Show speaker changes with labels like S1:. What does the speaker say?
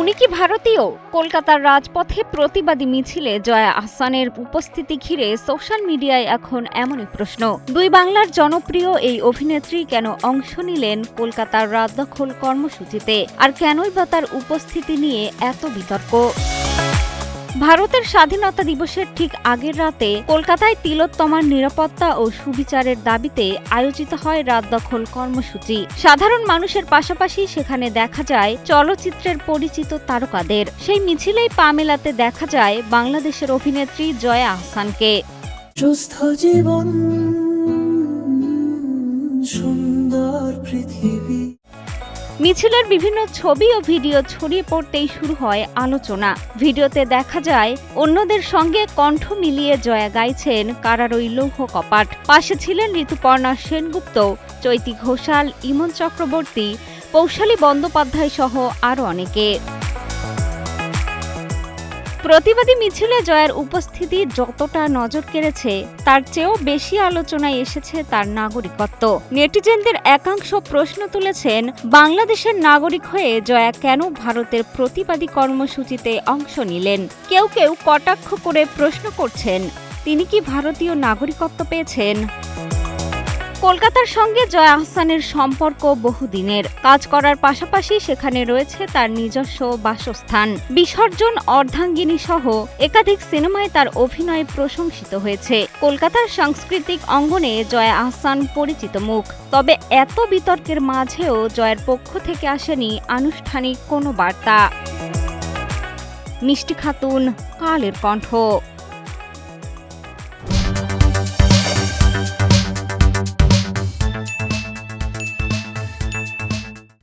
S1: উনি কি ভারতীয়? কলকাতার রাজপথে প্রতিবাদী মিছিলে জয়া আহসানের উপস্থিতি ঘিরে সোশ্যাল মিডিয়ায় এখন এমনই প্রশ্ন। দুই বাংলার জনপ্রিয় এই অভিনেত্রী কেন অংশ নিলেন কলকাতার রাত দখল কর্মসূচিতে, আর কেনই বা তার উপস্থিতি নিয়ে এত বিতর্ক? ভারতের স্বাধীনতা দিবসের ঠিক আগের রাতে কলকাতায় তিলোত্তমার নিরাপত্তা ও সুবিচারের দাবিতে আয়োজিত হয় রাত দখল কর্মসূচি। সাধারণ মানুষের পাশাপাশি সেখানে দেখা যায় চলচ্চিত্রের পরিচিত তারকাদের। সেই মিছিলেই পা মেলাতে দেখা যায় বাংলাদেশের অভিনেত্রী জয়া আহসানকে।
S2: সুস্থ জীবন, সুন্দর পৃথিবী।
S1: মিছিলের বিভিন্ন ছবি ও ভিডিও ছড়িয়ে পড়তেই শুরু হয় আলোচনা। ভিডিওতে দেখা যায় অন্যদের সঙ্গে কণ্ঠ মিলিয়ে জয়া গাইছেন কারারই লৌহ কপাট। পাশে ছিলেন ঋতুপর্ণা সেনগুপ্ত, চৈতি ঘোষাল, ইমন চক্রবর্তী, পৌশালী বন্দ্যোপাধ্যায় সহ আরও অনেকে। প্রতিবাদী মিছিলে জয়ার উপস্থিতি যতটা নজর কেড়েছে তার চেয়েও বেশি আলোচনায় এসেছে তার নাগরিকত্ব। নেটিজেনদের একাংশ প্রশ্ন তুলেছেন, বাংলাদেশের নাগরিক হয়ে জয়া কেন ভারতের প্রতিবাদী কর্মসূচিতে অংশ নিলেন? কেউ কেউ কটাক্ষ করে প্রশ্ন করছেন, তিনি কি ভারতীয় নাগরিকত্ব পেয়েছেন? কলকাতার সঙ্গে জয়া আহসানের সম্পর্ক বহুদিনের। কাজ করার পাশাপাশি সেখানে রয়েছে তার নিজস্ব বাসস্থান। বিসর্জন, অর্ধাঙ্গিনী সহ একাধিক সিনেমায় তার অভিনয় প্রশংসিত হয়েছে। কলকাতার সাংস্কৃতিক অঙ্গনে জয়া আহসান পরিচিত মুখ। তবে এত বিতর্কের মাঝেও জয়ের পক্ষ থেকে আসেনি আনুষ্ঠানিক কোনো বার্তা। মিষ্টি খাতুন, কালের কণ্ঠ।